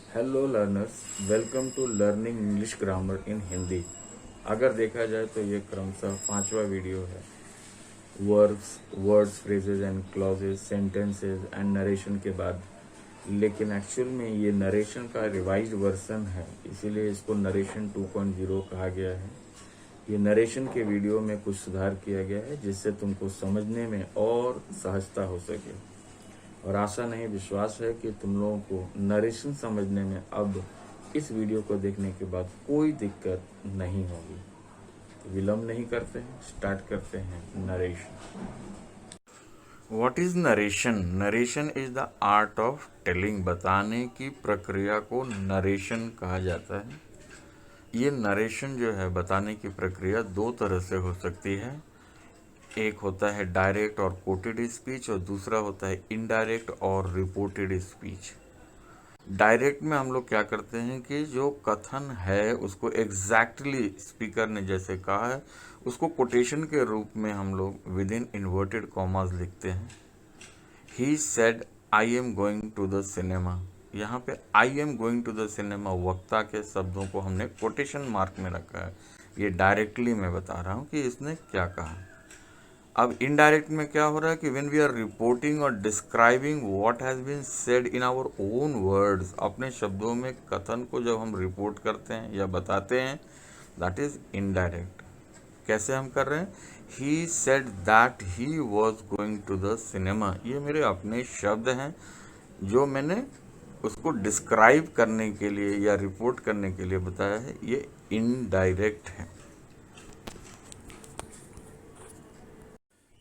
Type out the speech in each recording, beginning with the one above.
Hello learners, welcome to learning English grammar in Hindi. अगर देखा जाए तो ये क्रमशः 5वां वीडियो है। Words, phrases and clauses, sentences and narration के बाद। लेकिन एक्चुअल में ये नरेशन का रिवाइज्ड वर्जन है, इसीलिए इसको नरेशन 2.0 कहा गया है। ये नरेशन के वीडियो में कुछ सुधार किया गया है जिससे तुमको समझने में और सहजता हो सके। और आशा नहीं विश्वास है कि तुम लोगों को नरेशन समझने में अब इस वीडियो को देखने के बाद कोई दिक्कत नहीं होगी। तो विलंब नहीं करते हैं, स्टार्ट करते हैं narration. What is narration? Narration is the art of telling. बताने की प्रक्रिया को नरेशन कहा जाता है। ये नरेशन जो है, बताने की प्रक्रिया दो तरह से हो सकती है। एक होता है डायरेक्ट और कोटेड स्पीच और दूसरा होता है इनडायरेक्ट और रिपोर्टेड स्पीच। डायरेक्ट में हम लोग क्या करते हैं कि जो कथन है उसको एग्जैक्टली स्पीकर ने जैसे कहा है उसको कोटेशन के रूप में हम लोग विद इन इन्वर्टेड कॉमास लिखते हैं। He said I am going to the cinema. यहाँ पे I am going to the cinema वक्ता के शब्दों को हमने कोटेशन मार्क में रखा है। ये डायरेक्टली मैं बता रहा हूँ कि इसने क्या कहा। अब इनडायरेक्ट में क्या हो रहा है कि व्हेन वी आर रिपोर्टिंग और describing what has been said in our own words, अपने शब्दों में कथन को जब हम रिपोर्ट करते हैं या बताते हैं, दैट इज इनडायरेक्ट। कैसे हम कर रहे हैं? He said that he was going to the cinema. ये मेरे अपने शब्द हैं जो मैंने उसको डिस्क्राइब करने के लिए या रिपोर्ट करने के लिए बताया है। ये इनडायरेक्ट है।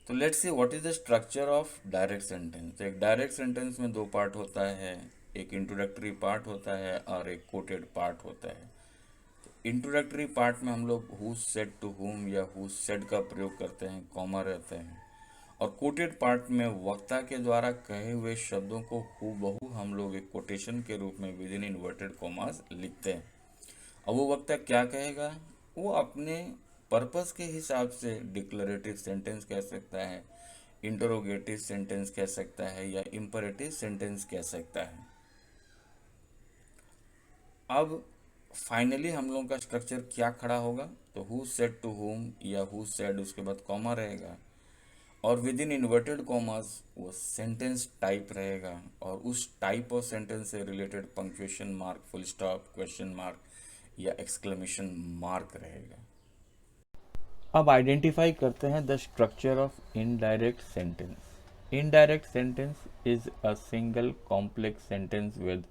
तो let's see what is the structure of direct sentence. एक डायरेक्ट सेंटेंस में दो पार्ट होता है, एक इंट्रोडक्टरी पार्ट होता है और एक कोटेड पार्ट होता है। इंट्रोडक्टरी पार्ट में हम लोग हु सेड टू हुम या हु सेड का प्रयोग करते हैं, कॉमा रहते हैं। और कोटेड पार्ट में वक्ता के द्वारा कहे हुए शब्दों को हूबहू हम लोग एक कोटेशन के रूप में विद इन इन्वर्टेड कॉमास लिखते हैं। अब वो वक्ता क्या कहेगा, वो अपने पर्पस के हिसाब से डिक्लरेटिव सेंटेंस कह सकता है, इंटरोगेटिव सेंटेंस कह सकता है या इंपरेटिव सेंटेंस कह सकता है। अब फाइनली हम लोगों का स्ट्रक्चर क्या खड़ा होगा, तो हु सेड टू हुम या हु सेड, उसके बाद कॉमा रहेगा और विद इन इन्वर्टेड कॉमास वो सेंटेंस टाइप रहेगा और उस टाइप ऑफ सेंटेंस से related punctuation mark, full stop, question mark या एक्सक्लेमेशन मार्क रहेगा। अब आइडेंटिफाई करते हैं the structure of indirect sentence. Indirect sentence is a single complex sentence with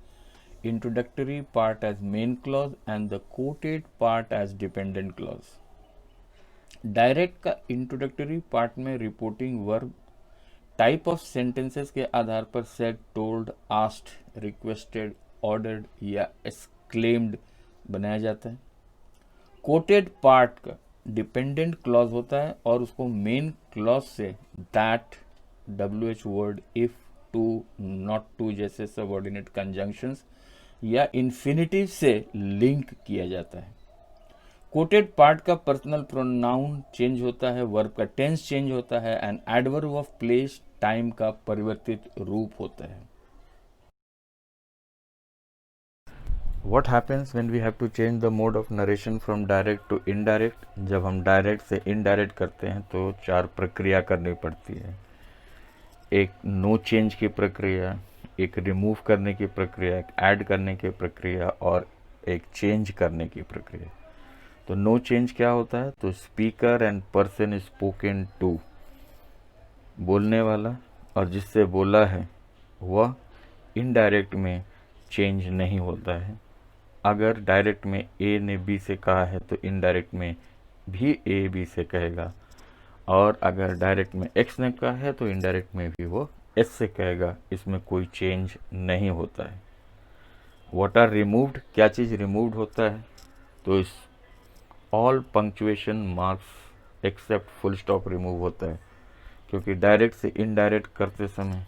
introductory part as main clause and the quoted part as dependent clause. Direct का introductory part में reporting verb type of sentences के आधार पर said, told, asked, requested, ordered या exclaimed बनाया जाता है। Quoted part का dependent clause होता है और उसको मेन क्लॉज से that, WH word, if, to, not to जैसे सबऑर्डिनेट कंजंक्शंस या इन्फिनिटिव से लिंक किया जाता है। कोटेड पार्ट का पर्सनल प्रोनाउन चेंज होता है, वर्ब का टेंस चेंज होता है and adverb of place, time का परिवर्तित रूप होता है। What happens when we have to change the mode of narration from direct to indirect? जब हम डायरेक्ट से इनडायरेक्ट करते हैं तो चार प्रक्रिया करनी पड़ती है। एक नो चेंज की प्रक्रिया, एक रिमूव करने की प्रक्रिया, एक ऐड करने की प्रक्रिया और एक चेंज करने की प्रक्रिया। तो नो चेंज क्या होता है? तो speaker and person spoken to, बोलने वाला और जिससे बोला है वह इनडायरेक्ट में चेंज नहीं होता है। अगर डायरेक्ट में ए ने बी से कहा है तो इनडायरेक्ट में भी ए बी से कहेगा और अगर डायरेक्ट में एक्स ने कहा है तो इनडायरेक्ट में भी वो एस से कहेगा। इसमें कोई चेंज नहीं होता है। व्हाट आर रिमूव्ड, क्या चीज़ रिमूव्ड होता है? तो इस all punctuation marks except full stop remove होता है, क्योंकि डायरेक्ट से इनडायरेक्ट करते समय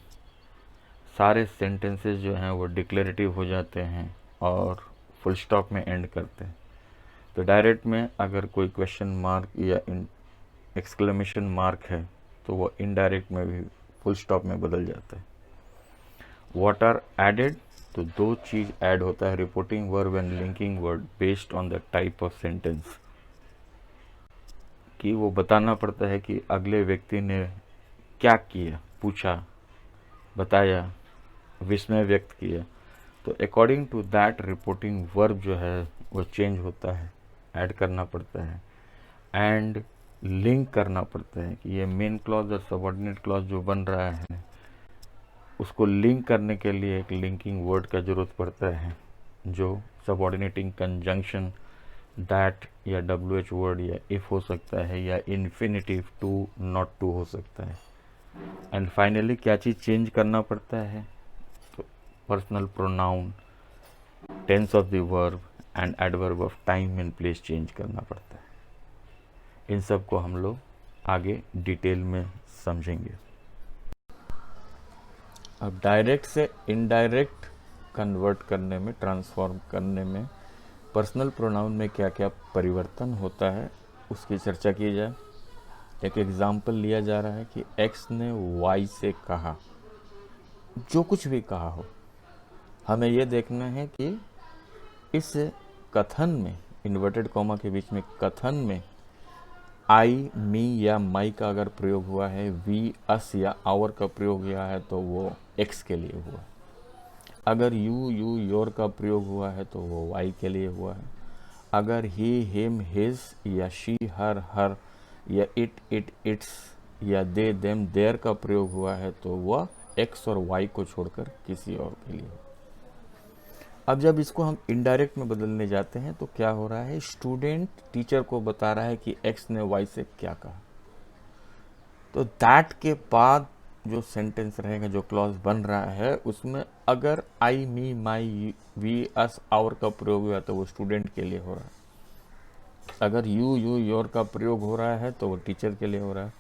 सारे सेंटेंसेस जो हैं वो डिक्लेरेटिव हो जाते हैं और फुल स्टॉप में एंड करते हैं। तो डायरेक्ट में अगर कोई क्वेश्चन मार्क या एक्सक्लेमेशन मार्क है तो वो इनडायरेक्ट में भी फुल स्टॉप में बदल जाता है। व्हाट आर एडेड, तो दो चीज़ ऐड होता है, reporting verb and linking word based on the type of sentence, कि वो बताना पड़ता है कि अगले व्यक्ति ने क्या किया, पूछा, बताया, विस्मय व्यक्त किया। तो according to that reporting verb जो है वो चेंज होता है, ऐड करना पड़ता है एंड लिंक करना पड़ता है कि ये मेन क्लॉज और सबऑर्डिनेट क्लॉज जो बन रहा है उसको लिंक करने के लिए एक लिंकिंग वर्ड का ज़रूरत पड़ता है, जो सबऑर्डिनेटिंग कंजंक्शन दैट या WH वर्ड या इफ हो सकता है या इन्फिनिटिव टू नॉट टू हो सकता है। एंड फाइनली क्या चीज़ चेंज करना पड़ता है, तो personal pronoun, tense of the verb and adverb of time and place change करना पड़ता है। इन सब को हम लोग आगे डिटेल में समझेंगे। अब डायरेक्ट से इनडायरेक्ट कन्वर्ट करने में, ट्रांसफॉर्म करने में पर्सनल प्रोनाउन में क्या क्या परिवर्तन होता है उसकी चर्चा की जाए। एक एग्जाम्पल लिया जा रहा है कि एक्स ने वाई से कहा, जो कुछ भी कहा हो, हमें यह देखना है कि इस कथन में, इन्वर्टेड कॉमा के बीच में कथन में आई, मी या माई का अगर प्रयोग हुआ है, वी, अस या आवर का प्रयोग हुआ है तो वो एक्स के लिए हुआ है। अगर यू, योर का प्रयोग हुआ है तो वो वाई के लिए हुआ है। अगर ही, हिम, हिज या शी, हर या इट, इट्स या दे, देम, देयर का प्रयोग हुआ है तो वह एक्स और वाई को छोड़कर किसी और के लिए। अब जब इसको हम इनडायरेक्ट में बदलने जाते हैं तो क्या हो रहा है, स्टूडेंट टीचर को बता रहा है कि एक्स ने वाई से क्या कहा, तो दैट के बाद जो सेंटेंस रहेगा, जो क्लॉज बन रहा है, उसमें अगर आई, मी, माई, वी, अस, आवर का प्रयोग हुआ तो वो स्टूडेंट के लिए हो रहा है। अगर यू, योर का प्रयोग हो रहा है तो वो टीचर के लिए हो रहा है।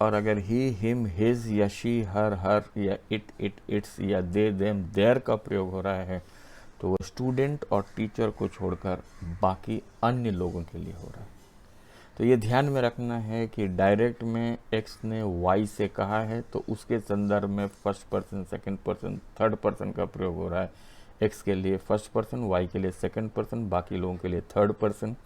और अगर ही, हिम, हिज या शी, हर या इट, इट्स या दे, देम, देयर का प्रयोग हो रहा है तो वो स्टूडेंट और टीचर को छोड़कर बाकी अन्य लोगों के लिए हो रहा है। तो ये ध्यान में रखना है कि डायरेक्ट में एक्स ने वाई से कहा है तो उसके संदर्भ में first person, second person, third person का प्रयोग हो रहा है। एक्स के लिए फर्स्ट पर्सन, वाई के लिए सेकंड पर्सन, बाकी लोगों के लिए थर्ड पर्सन।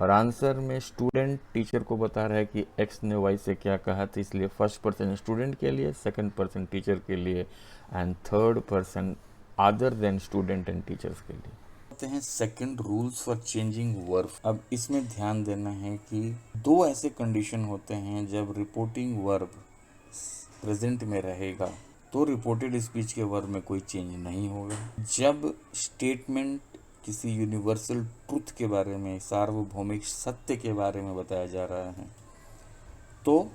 और आंसर में स्टूडेंट टीचर को बता रहा है कि एक्स ने वाई से क्या कहा, तो इसलिए फर्स्ट पर्सन स्टूडेंट के लिए, सेकंड पर्सन टीचर के लिए and third person other than student and teachers के लिए। कहते हैं second rules for changing verb. अब इसमें ध्यान देना है कि दो ऐसे कंडीशन होते हैं जब रिपोर्टिंग वर्ब प्रेजेंट में रहेगा तो रिपोर्टेड स्पीच के वर्ब में कोई चेंज नहीं होगा। जब स्टेटमेंट किसी यूनिवर्सल ट्रुथ के बारे में, सार्वभौमिक सत्य के बारे में बताया जा रहा है तो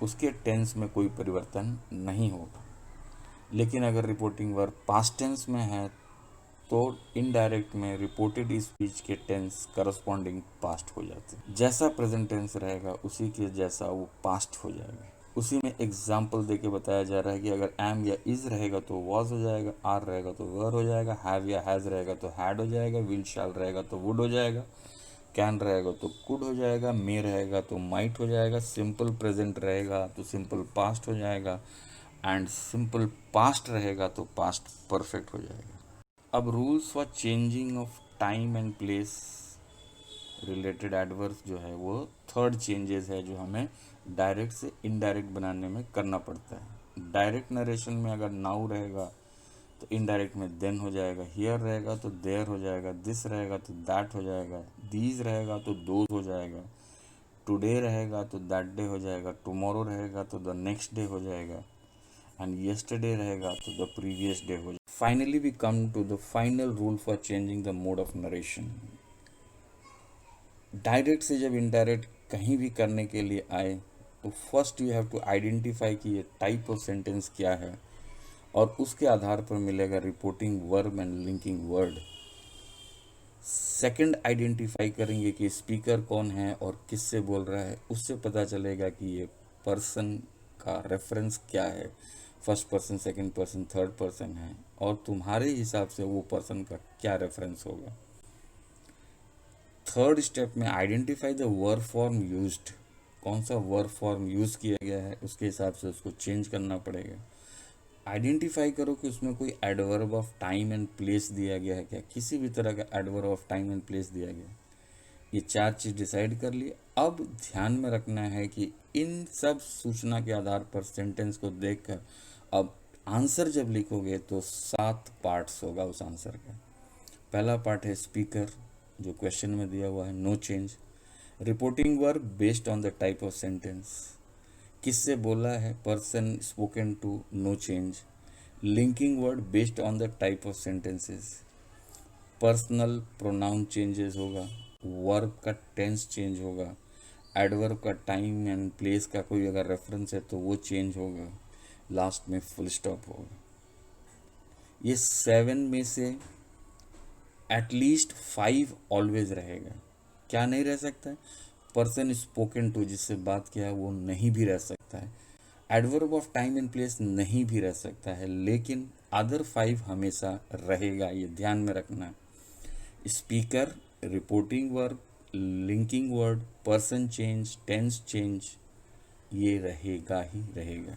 उसके टेंस में कोई परिवर्तन नहीं होगा। लेकिन अगर रिपोर्टिंग वर्ब पास्ट टेंस में है तो इनडायरेक्ट में रिपोर्टेड स्पीच के टेंस करस्पॉन्डिंग पास्ट हो जाते हैं। जैसा प्रेजेंट टेंस रहेगा उसी के जैसा वो पास्ट हो जाएगा। उसी में एग्जाम्पल देके बताया जा रहा है कि अगर एम या इज रहेगा तो वॉज हो जाएगा, आर रहेगा तो वर हो जाएगा, हैव या हैज़ रहेगा तो हैड हो जाएगा, विल शैल रहेगा तो वुड हो जाएगा, कैन रहेगा तो कुड हो जाएगा, मे रहेगा तो माइट हो जाएगा, सिंपल प्रेजेंट रहेगा तो सिंपल पास्ट हो जाएगा एंड सिंपल पास्ट रहेगा तो पास्ट परफेक्ट हो जाएगा। अब rules for changing of time and place related adverbs जो है वो थर्ड चेंजेस है जो हमें डायरेक्ट से इनडायरेक्ट बनाने में करना पड़ता है। डायरेक्ट नरेशन में अगर नाउ रहेगा तो इनडायरेक्ट में देन हो जाएगा, हियर रहेगा तो देयर हो जाएगा, दिस रहेगा तो दैट हो जाएगा, दीज रहेगा तो दोज हो जाएगा, टुडे रहेगा तो दैट डे हो जाएगा, टुमारो रहेगा तो द नेक्स्ट डे हो जाएगा एंड yesterday रहेगा तो द प्रीवियस डे हो जाएगा। Finally we come to the final rule for changing the mode of narration. Direct से जब इनडायरेक्ट कहीं भी करने के लिए आए तो first you have to identify कि ये टाइप ऑफ सेंटेंस क्या है और उसके आधार पर मिलेगा reporting verb and linking word. Second identify करेंगे कि स्पीकर कौन है और किससे बोल रहा है, उससे पता चलेगा कि ये पर्सन का रेफरेंस क्या है, first person, second person, third person है और तुम्हारे हिसाब से वो पर्सन का क्या रेफरेंस होगा। थर्ड स्टेप में identify the verb form used, कौन सा वर्ब फॉर्म यूज़ किया गया है उसके हिसाब से उसको चेंज करना पड़ेगा। आइडेंटिफाई करो कि उसमें कोई adverb of time and place दिया गया है क्या, किसी भी तरह का adverb of time and place दिया गया है। ये 4 चीज़ डिसाइड कर लिए। अब ध्यान में रखना है कि इन सब सूचना के आधार पर सेंटेंस को देखकर अब आंसर जब लिखोगे तो 7 पार्ट्स होगा उस आंसर का। पहला पार्ट है स्पीकर, जो क्वेश्चन में दिया हुआ है, no change. Reporting verb based on the type of sentence, किससे बोला है, person spoken to, no change. Linking word based on the type of sentences, personal pronoun changes होगा, वर्ब का टेंस चेंज होगा, एडवर्ब का टाइम एंड प्लेस का कोई अगर रेफरेंस है तो वो चेंज होगा, लास्ट में फुल स्टॉप होगा। ये 7 में से एटलीस्ट 5 ऑलवेज रहेगा। क्या नहीं रह सकता है, पर्सन स्पोकन टू जिससे बात किया है वो नहीं भी रह सकता है, adverb of time and place नहीं भी रह सकता है, लेकिन अदर 5 हमेशा रहेगा, ये ध्यान में रखना। Speaker, reporting verb, linking word, person change, tense change, ये रहेगा ही रहेगा।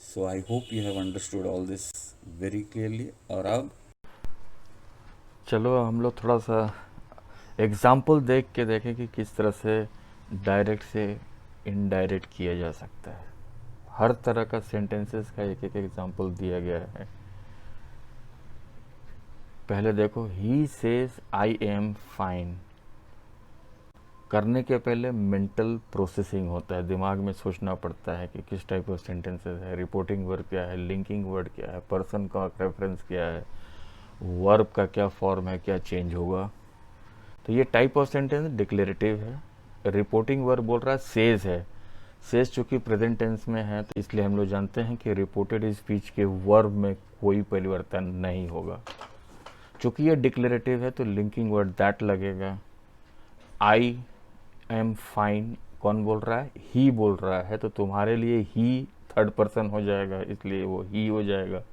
So I hope you have understood all this very clearly. और अब चलो हम लोग थोड़ा सा एग्जाम्पल देख के देखें कि किस तरह से डायरेक्ट से इनडायरेक्ट किया जा सकता है। हर तरह का सेंटेंसेस का एक एक एग्जाम्पल दिया गया है। पहले देखो, he says I am fine. करने के पहले मेंटल प्रोसेसिंग होता है, दिमाग में सोचना पड़ता है कि किस टाइप ऑफ सेंटेंसेस है, रिपोर्टिंग वर्ड क्या है, लिंकिंग वर्ड क्या है, पर्सन का रेफरेंस क्या है, वर्ब का क्या फॉर्म है, क्या चेंज होगा। तो ये टाइप ऑफ सेंटेंस डिक्लेरेटिव है। रिपोर्टिंग वर्ब बोल रहा है सेज है। सेज चूंकि प्रेजेंट टेंस में है तो इसलिए हम लोग जानते हैं कि रिपोर्टेड स्पीच के वर्ब में कोई परिवर्तन नहीं होगा। चूंकि ये डिक्लेरेटिव है तो लिंकिंग वर्ड दैट लगेगा। आई एम फाइन कौन बोल रहा है, ही बोल रहा है, तो तुम्हारे लिए ही थर्ड पर्सन हो जाएगा, इसलिए वो ही हो जाएगा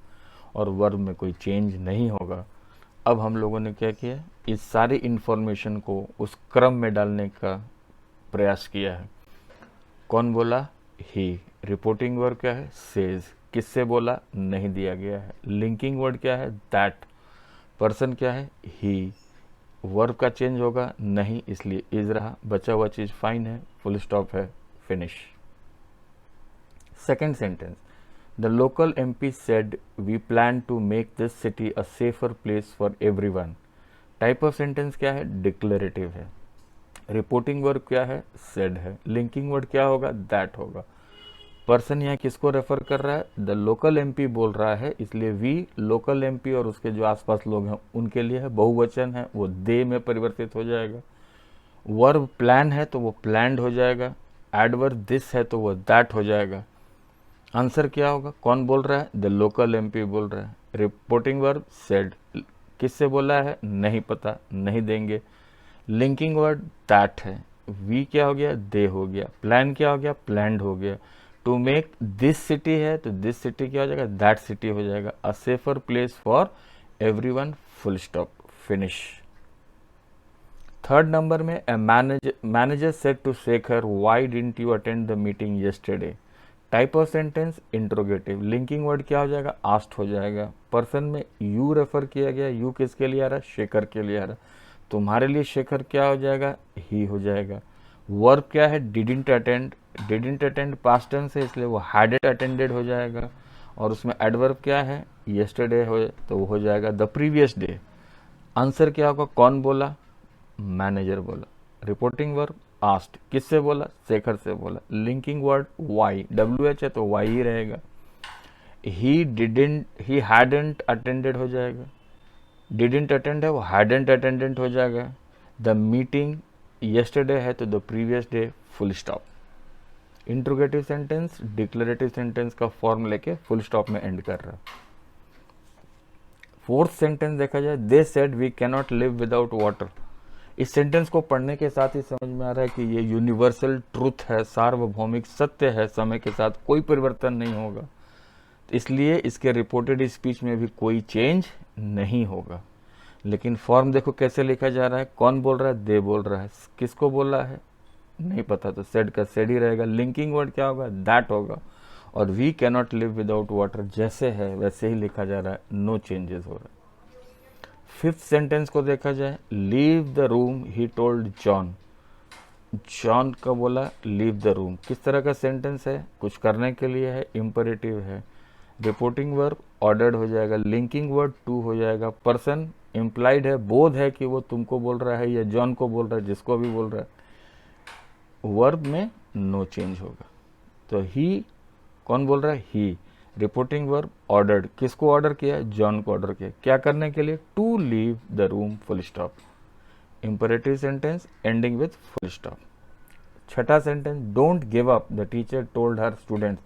और वर्ब में कोई चेंज नहीं होगा। अब हम लोगों ने क्या किया, इस सारी इंफॉर्मेशन को उस क्रम में डालने का प्रयास किया है। कौन बोला, ही। रिपोर्टिंग वर्ड क्या है, सेज। किससे बोला, नहीं दिया गया है। लिंकिंग वर्ड क्या है, दैट। पर्सन क्या है, ही। वर्ब का चेंज होगा नहीं, इसलिए इज रहा। बचा हुआ चीज फाइन है, फुल स्टॉप है, finish. Second sentence, the local MP said we plan to make this city a safer place for everyone। Type of sentence क्या है, डिक्लेरेटिव है। रिपोर्टिंग वर्ड क्या है, सेड है। लिंकिंग वर्ड क्या होगा, दैट होगा। पर्सन यहाँ किसको रेफर कर रहा है, द लोकल MP बोल रहा है, इसलिए वी लोकल MP और उसके जो आसपास लोग हैं उनके लिए है। बहुवचन है, वो दे में परिवर्तित हो जाएगा। वर्ब प्लान है तो वो प्लान्ड हो जाएगा। एडवर्ब दिस है तो वो दैट हो जाएगा। आंसर क्या होगा, कौन बोल रहा है, द लोकल MP बोल रहा है। रिपोर्टिंग वर्ब सेड, किससे बोला है, नहीं पता, नहीं देंगे। लिंकिंग वर्ड दैट है। वी क्या हो गया, दे हो गया। प्लान क्या हो गया, प्लैंड हो गया। टू मेक दिस सिटी है तो दिस सिटी क्या हो जाएगा, दैट सिटी हो जाएगा। A safer place for everyone, full stop, finish. Third number में, a manager said to Shekhar why didn't you attend the meeting yesterday. Type of sentence interrogative. Linking word क्या हो जाएगा, asked हो जाएगा। पर्सन में you refer किया गया, you किसके लिए आ रहा है, शेखर के लिए आ रहा है। तुम्हारे लिए शेखर क्या हो जाएगा, ही हो जाएगा। वर्ब क्या है, didn't attend. Didn't attend past tense है, इसलिए वो हैडेंट अटेंडेड हो जाएगा। और उसमें एडवर्ब क्या है, यस्टरडे हो, तो वो हो जाएगा द प्रीवियस डे। आंसर क्या होगा, कौन बोला, मैनेजर बोला। रिपोर्टिंग वर्ब आस्क्ड, किससे बोला, शेखर से बोला। लिंकिंग वर्ड वाई, WH है तो वाई ही रहेगा। ही हैडेंट अटेंडेड हो जाएगा। डिडंट अटेंड है, वो हैडेंट अटेंडेंट हो जाएगा। द मीटिंग यस्टरडे है तो the previous day, full stop. Interrogative sentence declarative sentence का फॉर्म लेके फुल स्टॉप में एंड कर रहा है। फोर्थ सेंटेंस देखा जाए, they said we cannot live without water. इस सेंटेंस को पढ़ने के साथ ही समझ में आ रहा है कि ये यूनिवर्सल ट्रूथ है, सार्वभौमिक सत्य है, समय के साथ कोई परिवर्तन नहीं होगा, इसलिए इसके रिपोर्टेड स्पीच में भी कोई चेंज नहीं होगा। लेकिन फॉर्म देखो कैसे लिखा जा रहा है, कौन बोल रहा है, दे बोल रहा है। किसको बोला है, नहीं पता, तो सेड का सेड ही रहेगा। लिंकिंग वर्ड क्या होगा, दैट होगा। और we cannot live without water जैसे है वैसे ही लिखा जा रहा है, नो चेंजेस हो रहा है। फिफ्थ सेंटेंस को देखा जाए, leave the room he told John. John का बोला लीव द रूम, किस तरह का सेंटेंस है, कुछ करने के लिए है, इम्परेटिव है। रिपोर्टिंग वर्ब ऑर्डर्ड हो जाएगा, लिंकिंग वर्ड टू हो जाएगा, पर्सन इम्प्लाइड है, बोध है कि वो तुमको बोल रहा है या जॉन को बोल रहा है, जिसको भी बोल रहा है। वर्ब में नो चेंज होगा। तो ही, कौन बोल रहा है, ही। रिपोर्टिंग वर्ब ऑर्डर्ड, किसको ऑर्डर किया, जॉन को ऑर्डर किया, क्या करने के लिए, to leave the room, full stop. Imperative sentence ending with full stop. छठा sentence, don't give up, the teacher told her students.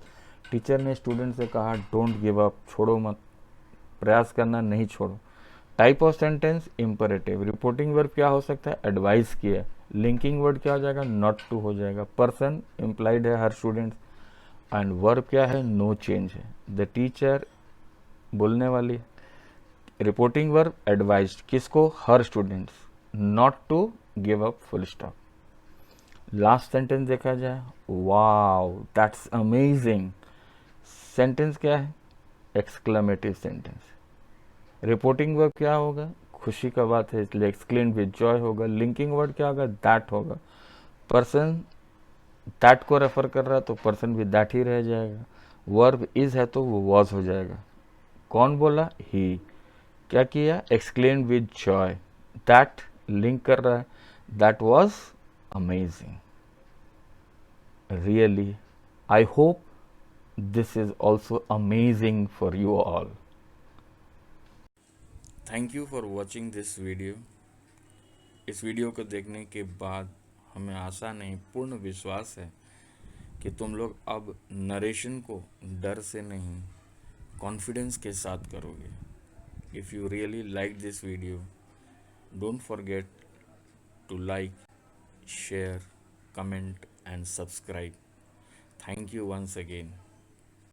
Teacher ने स्टूडेंट से कहा डोंट गिव अप, छोड़ो मत, प्रयास करना नहीं छोड़ो। Type of sentence imperative. Reporting verb क्या हो सकता है, एडवाइस किया। लिंकिंग वर्ड क्या हो जाएगा, नॉट टू हो जाएगा। पर्सन इंप्लाइड है, हर स्टूडेंट्स। एंड वर्ब क्या है, नो चेंज है। द टीचर बोलने वाली। रिपोर्टिंग वर्ब एडवाइज्ड, किसको, her students. Not to give up, full stop. Last sentence देखा जाए, वाओ दैट्स अमेजिंग। सेंटेंस क्या है, एक्सक्लेमेटिव सेंटेंस। रिपोर्टिंग वर्ब क्या होगा, खुशी का बात है इसलिए एक्सक्लेम विद जॉय होगा। लिंकिंग वर्ड क्या होगा, दैट होगा। पर्सन दैट को रेफर कर रहा है तो पर्सन भी दैट ही रह जाएगा। वर्ब इज है तो वो वॉज हो जाएगा। कौन बोला, ही। क्या किया, exclaim with Joy. That link कर रहा है, that was amazing. Really, I hope this is also amazing for you all. Thank you for watching this video. इस वीडियो को देखने के बाद हमें आशा नहीं, पूर्ण विश्वास है कि तुम लोग अब नरेशन को डर से नहीं, कॉन्फिडेंस के साथ करोगे। If you really like this video, don't forget to like, share, comment and subscribe. Thank you once again.